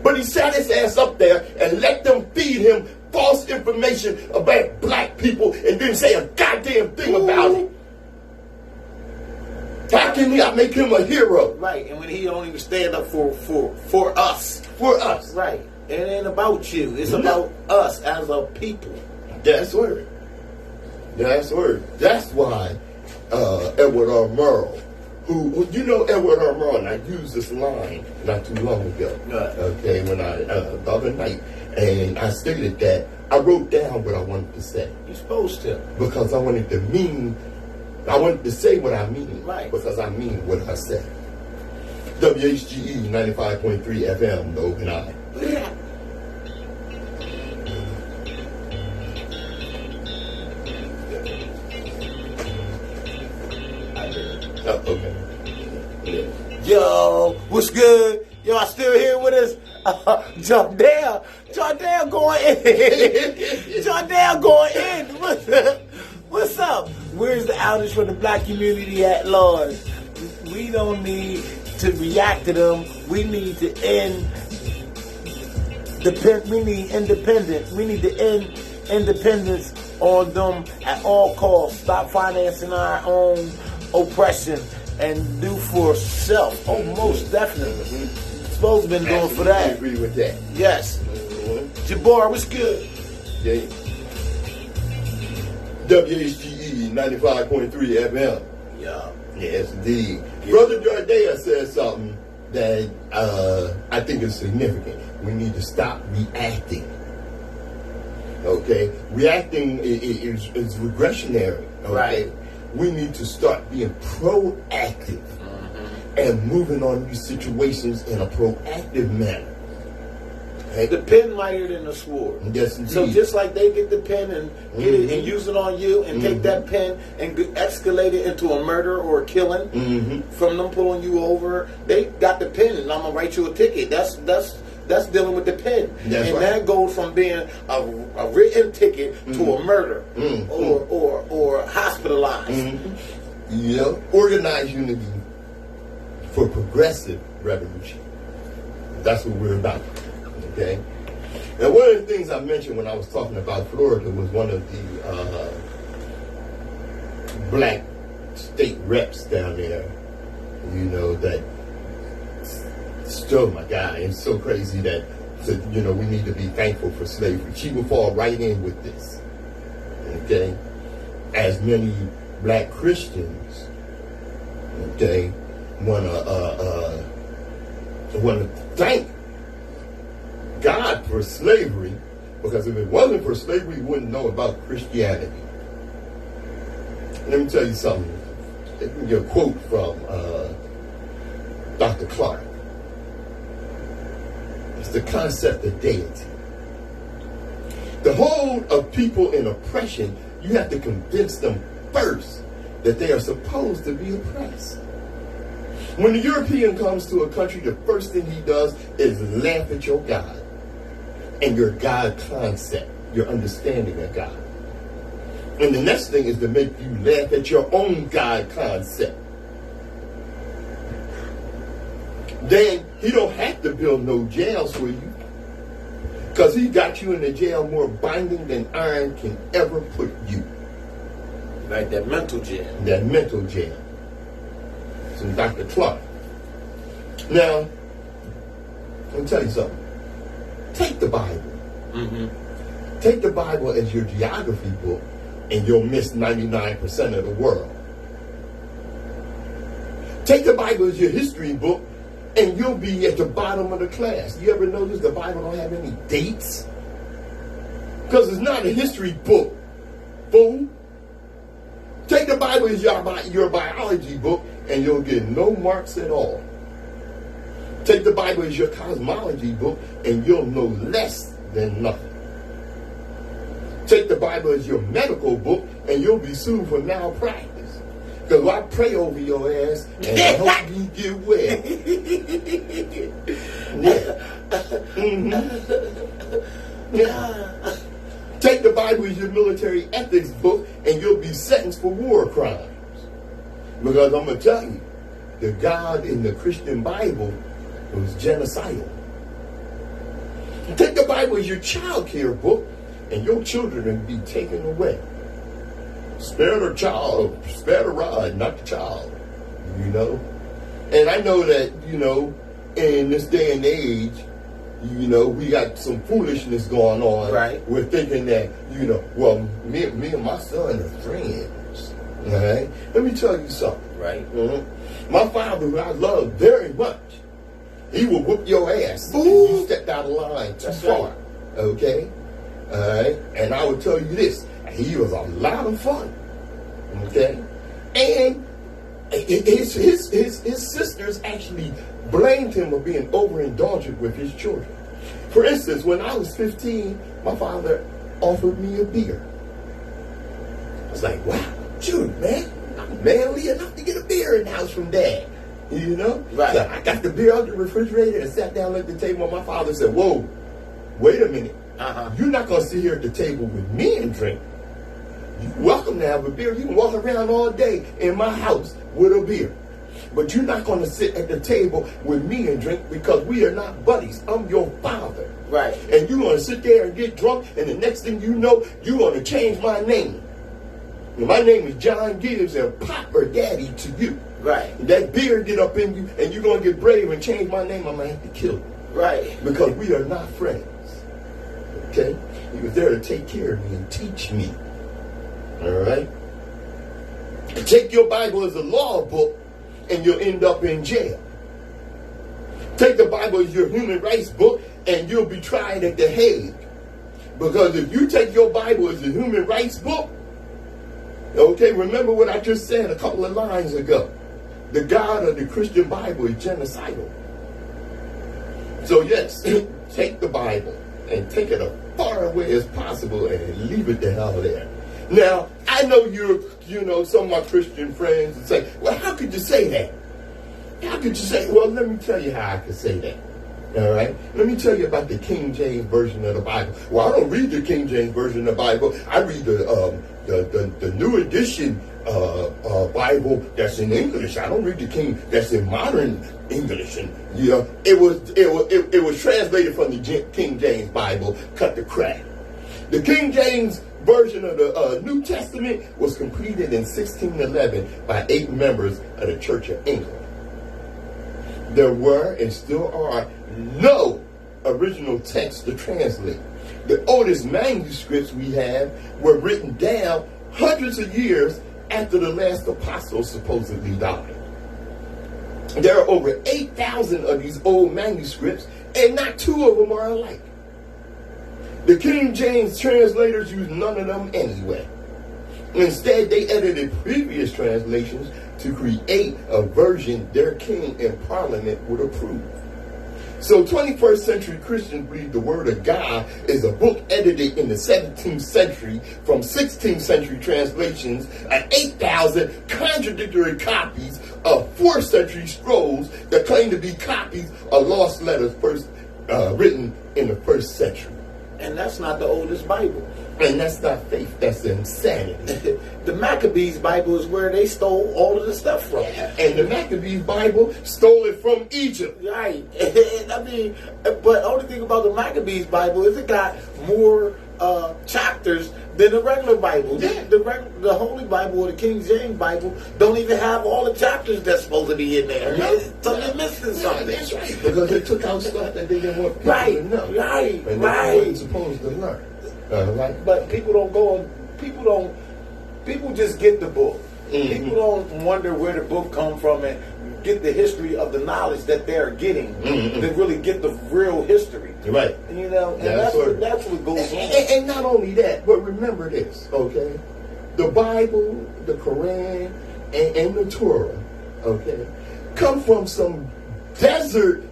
But he sat his ass up there and let them feed him false information about black people and didn't say a goddamn thing about it. How can I make him a hero? Right, and when he don't even stand up for us. For us. Right. It ain't about you. It's about us as a people. That's word. That's word. That's why Edward R. Murrow, who Edward R. Murrow, and I used this line not too long ago. Right. Okay, when the other night, and I stated that I wrote down what I wanted to say. You're supposed to. Because I wanted to say what I mean. Right. Because I mean what I said. WHGE 95.3 FM, the Open Eye. Yeah. Oh, okay. Yeah. Yo, what's good? Yo, I still here with us. Jardale going in. Jardale going in. What's up? Where's the outage for the black community at large? We don't need to react to them. We need to end. We need independence. We need to end independence on them at all costs. Stop financing our own oppression and do for self. Oh, most definitely. Supposed been doing for that. I agree with that. Yes. Jabbar, what's good? Yeah. WHGE 95.3 FM. Yeah. Yes, indeed. Brother Jardea said something that I think is significant. We need to stop reacting. Okay? Reacting is regressionary. Okay? Right. We need to start being proactive and moving on these situations in a proactive manner. Okay? The pen lighter than the sword. Yes, indeed. So just like they get the pen and get it and use it on you and take that pen and escalate it into a murder or a killing from them pulling you over, they got the pen and I'm gonna write you a ticket. That's dealing with the pen. That's and right. that goes from being a written ticket to a murder or hospitalized. Yeah. Organized unity for progressive revolution. That's what we're about. Okay? And one of the things I mentioned when I was talking about Florida was one of the black state reps down there, that still my guy. It's so crazy that said, we need to be thankful for slavery. She will fall right in with this. Okay? As many black Christians, okay, want to thank God for slavery, because if it wasn't for slavery, we wouldn't know about Christianity. Let me tell you something. Let me get a quote from Dr. Clark. It's the concept of deity. The hold of people in oppression, you have to convince them first that they are supposed to be oppressed. When the European comes to a country, the first thing he does is laugh at your God and your God concept, your understanding of God. And the next thing is to make you laugh at your own God concept. Then he don't have to build no jails for you, because he got you in the jail more binding than iron can ever put you. Like that mental jail. That mental jail. So Dr. Clark. Now, let me tell you something. Take the Bible. Take the Bible as your geography book, and you'll miss 99% of the world. Take the Bible as your history book, and you'll be at the bottom of the class. You ever notice the Bible don't have any dates? Because it's not a history book, fool. Take the Bible as your biology book, and you'll get no marks at all. Take the Bible as your cosmology book, and you'll know less than nothing. Take the Bible as your medical book, and you'll be sued for malpractice. Because I pray over your ass, and I hope you get well. Yeah. Take the Bible as your military ethics book, and you'll be sentenced for war crimes. Because I'm going to tell you, the God in the Christian Bible was genocidal. Take the Bible as your child care book, and your children will be taken away. Spare the child, spare the rod, not the child. You know? And I know that, you know, in this day and age, you know, we got some foolishness going on. Right. We're thinking that, you know, well, me and my son are friends. All right? Let me tell you something. Right. Mm-hmm. My father, who I love very much, he will whoop your ass if you stepped out of line too far. Right. Okay? All right? And I will tell you this. He was a lot of fun. Okay? And his sisters actually blamed him for being overindulgent with his children. For instance, when I was 15, my father offered me a beer. I was like, wow, dude, man, I'm manly enough to get a beer in the house from Dad. You know? Right. So I got the beer out the refrigerator and sat down at the table. My father said, whoa, wait a minute. You're not going to sit here at the table with me and drink. You're welcome to have a beer. You can walk around all day in my house with a beer. But you're not going to sit at the table with me and drink because we are not buddies. I'm your father. Right. And you're going to sit there and get drunk, and the next thing you know, you're going to change my name. And my name is John Gibbs, and Pop or Daddy to you. Right. And that beer get up in you, and you're going to get brave and change my name. I'm going to have to kill you. Right. Because we are not friends. Okay? He was there to take care of me and teach me. All right? Take your Bible as a law book, and you'll end up in jail. Take the Bible as your human rights book, and you'll be tried at The Hague. Because if you take your Bible as a human rights book, okay, remember what I just said a couple of lines ago. The God of the Christian Bible is genocidal. So yes, take the Bible and take it as far away as possible and leave it the hell there. Now, I know some of my Christian friends would say, well, how could you say that? How could you say, well, let me tell you how I could say that. All right? Let me tell you about the King James Version of the Bible. Well, I don't read the King James Version of the Bible. I read the New Edition Bible that's in English. I don't read the King that's in modern English. And it was translated from the King James Bible, cut the crap. The King James Version of the New Testament was completed in 1611 by 8 members of the Church of England. There were and still are no original texts to translate. The oldest manuscripts we have were written down hundreds of years after the last apostle supposedly died. There are over 8,000 of these old manuscripts, and not 2 of them are alike. The King James translators used none of them anyway. Instead, they edited previous translations to create a version their king and parliament would approve. So 21st century Christians believe the Word of God is a book edited in the 17th century from 16th century translations and 8,000 contradictory copies of 4th century scrolls that claim to be copies of lost letters first written in the 1st century. And that's not the oldest Bible. And that's not faith, that's insanity. The Maccabees Bible is where they stole all of the stuff from. And the Maccabees Bible stole it from Egypt. Right. I mean, but the only thing about the Maccabees Bible is it got more chapters than the regular Bible. Yeah. The Holy Bible or the King James Bible don't even have all the chapters that's supposed to be in there. No. So they're missing something. That's right. Because they took out stuff that they didn't want people to know. Right. And they weren't supposed to learn. Right? But people don't go and people just get the book. Mm-hmm. People don't wonder where the book come from and get the history of the knowledge that they're getting. Mm-hmm. They really get the real history. Right. And that's what goes on. And not only that, but remember this, okay? The Bible, the Quran, and the Torah, okay, come from some desert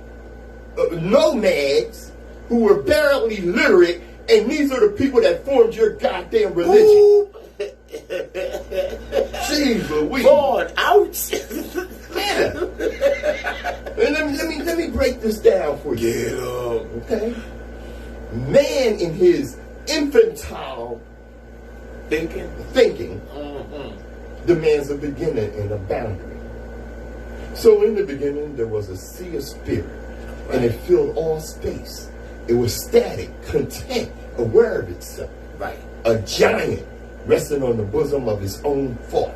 nomads who were barely literate And these are the people that formed your goddamn religion. Jeez Louise. Lord, ouch. Man. And let me break this down for you. Yeah. Okay? Man in his infantile Thinking. Demands a beginning and a boundary. So in the beginning there was a sea of spirit, and it filled all space. It was static, content, aware of itself. Right. A giant resting on the bosom of his own thought,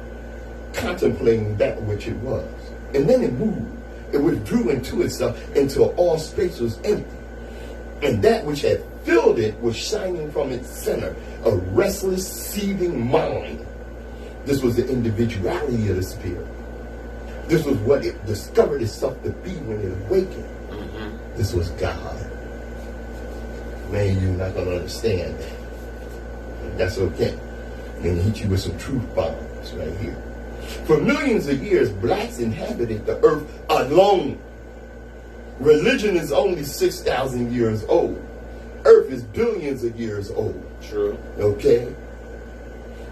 contemplating that which it was. And then it moved. It withdrew into itself until all space was empty. And that which had filled it was shining from its center, a restless, seething mind. This was the individuality of the spirit. This was what it discovered itself to be when it awakened. Mm-hmm. This was God. Man, you're not going to understand that. And that's okay. I'm going to hit you with some truth bombs right here. For millions of years, blacks inhabited the earth alone. Religion is only 6,000 years old. Earth is billions of years old. True. Okay?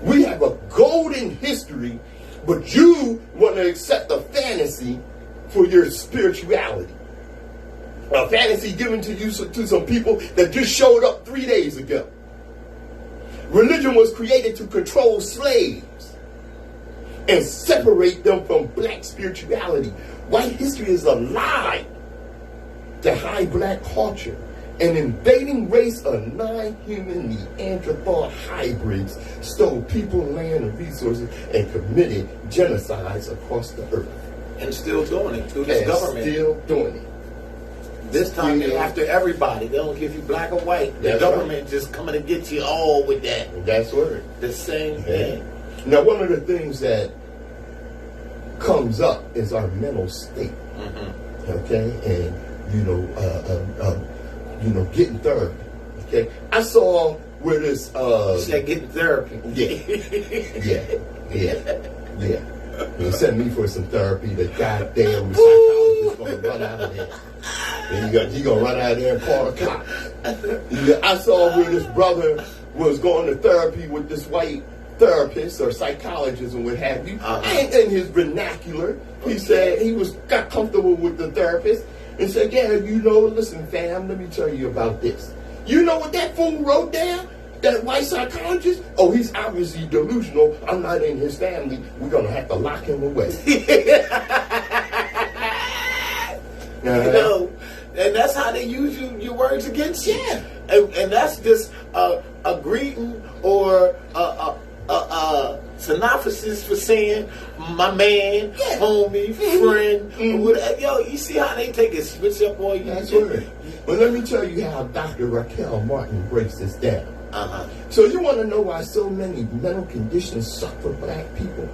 We have a golden history, but you want to accept a fantasy for your spirituality. A fantasy given to you to some people that just showed up 3 days ago. Religion was created to control slaves and separate them from black spirituality. White history is a lie to hide black culture. An invading race of non-human Neanderthal hybrids stole people, land, and resources and committed genocides across the earth. And still doing it through this government. Still doing it. This time they're after everybody. They don't give you black or white. The government just coming to get you all with that. That's right. The same thing. Now, one of the things that comes up is our mental state. Mm-hmm. Okay? And, getting therapy. Okay? I saw where this... You said getting therapy. Yeah. They sent me for some therapy. The goddamn psychologist going to run out of there. And he going to run out of there and call the cops. I saw where this brother was going to therapy with this white therapist or psychologist and what have you. And in his vernacular, he said he got comfortable with the therapist and said, listen, fam, let me tell you about this. You know what that fool wrote down? That white psychologist? Oh, he's obviously delusional. I'm not in his family. We're going to have to lock him away. And that's how they use your words against you. Yeah. And that's just a greeting or a synopsis for saying my man, homie, friend, whatever. Yo, you see how they take it, switch up on you. That's right. Well, let me tell you how Dr. Raquel Martin breaks this down. So you want to know why so many mental conditions suck for black people?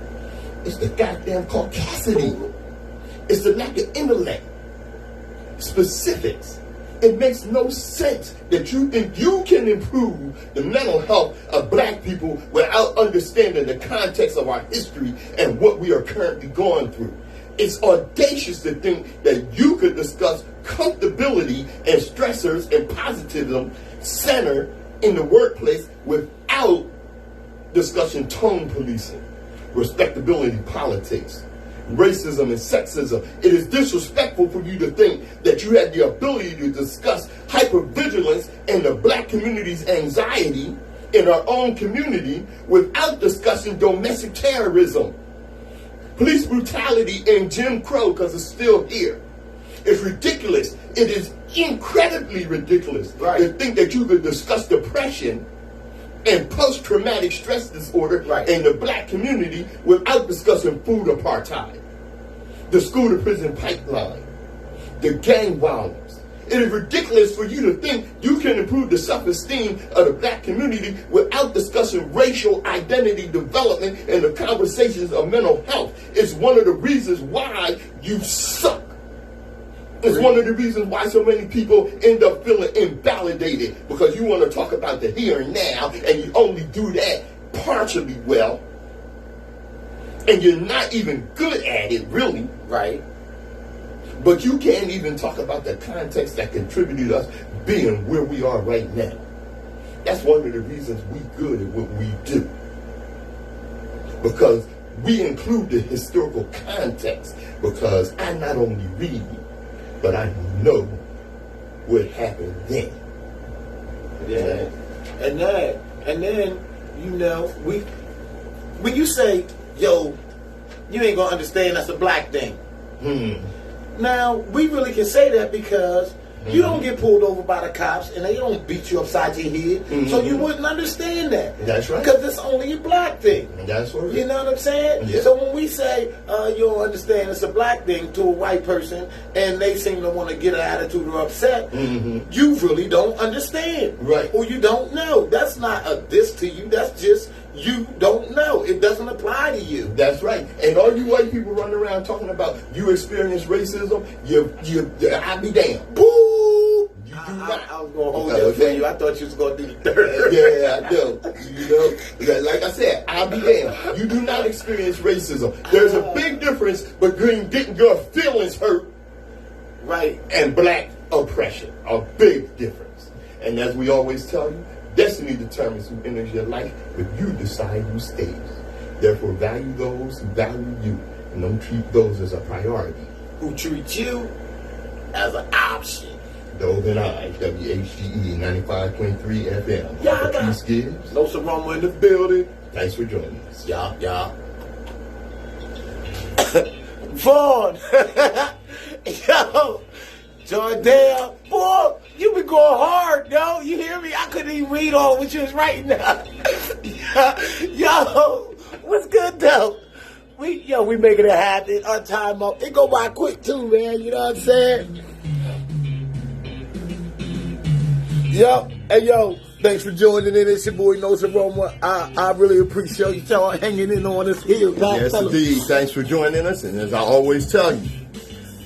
It's the goddamn caucasity. It's the lack of intellect. Specifics. It makes no sense that you think you can improve the mental health of black people without understanding the context of our history and what we are currently going through. It's audacious to think that you could discuss comfortability and stressors and positivism center in the workplace without discussing tone policing, respectability politics, racism and sexism. It is disrespectful for you to think that you had the ability to discuss hypervigilance and the black community's anxiety in our own community without discussing domestic terrorism, police brutality, and Jim Crow, because it's still here. It's ridiculous. It is incredibly ridiculous to think that you could discuss depression and post-traumatic stress disorder in the black community without discussing food apartheid, the school-to-prison pipeline, the gang violence. It is ridiculous for you to think you can improve the self-esteem of the black community without discussing racial identity development and the conversations of mental health. It's one of the reasons why you suck. It's one of the reasons why so many people end up feeling invalidated, because you want to talk about the here and now, and you only do that partially well, and you're not even good at it, really. Right. But you can't even talk about the context that contributed us being where we are right now. That's one of the reasons we good at what we do. Because we include the historical context. Because I not only read, but I know what happened then. Yeah. And then, you know, when you say, yo, you ain't gonna understand that's a black thing. Now, we really can say that because you don't get pulled over by the cops and they don't beat you upside your head, so you wouldn't understand that. That's right. Because it's only a black thing. That's what it is. You know what I'm saying? Yeah. So when we say you don't understand it's a black thing to a white person and they seem to want to get an attitude or upset, you really don't understand. Right. Or you don't know. That's not a diss to you. That's just you don't know. It doesn't apply to you. That's right. And all you white people running around talking about you experience racism, I be damned. Boo! You do not. I was going to hold that for you. I thought you was going to do the third. Yeah, I do. You know, like I said, I'll be damned. You do not experience racism. There's a big difference between getting your feelings hurt, right, and black oppression. A big difference. And as we always tell you, destiny determines who enters your life, but you decide who stays. Therefore, value those who value you, and don't treat those as a priority. Who treat you as an option. Dove and I, WHGE 95.3 FM. Yeah, Patrice Gibbs. Nsoromma in the building. Thanks for joining us. Yeah. Vaughn. Yo. Jordell. Boy, you been going hard, yo. You hear me? I couldn't even read all what you was writing now. Yo. What's good, though? We making it happen. Our time up. It go by quick, too, man. You know what I'm saying? Yo, thanks for joining in. It's your boy Nsoromma. I really appreciate y'all hanging in on us here. Yes, indeed. Thanks for joining us. And as I always tell you,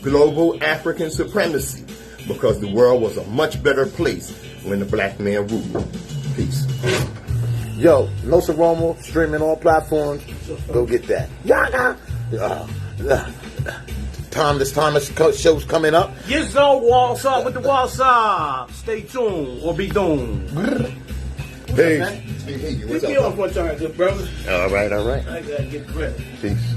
global African supremacy, because the world was a much better place when the black man ruled. Peace. Yo, Nsoromma, streaming all platforms. Go get that. This show's coming up. Yes, so what's up with the what's up? Stay tuned or be doomed. Hey, Get me off one time, good brother. all right. I gotta get credit. Peace.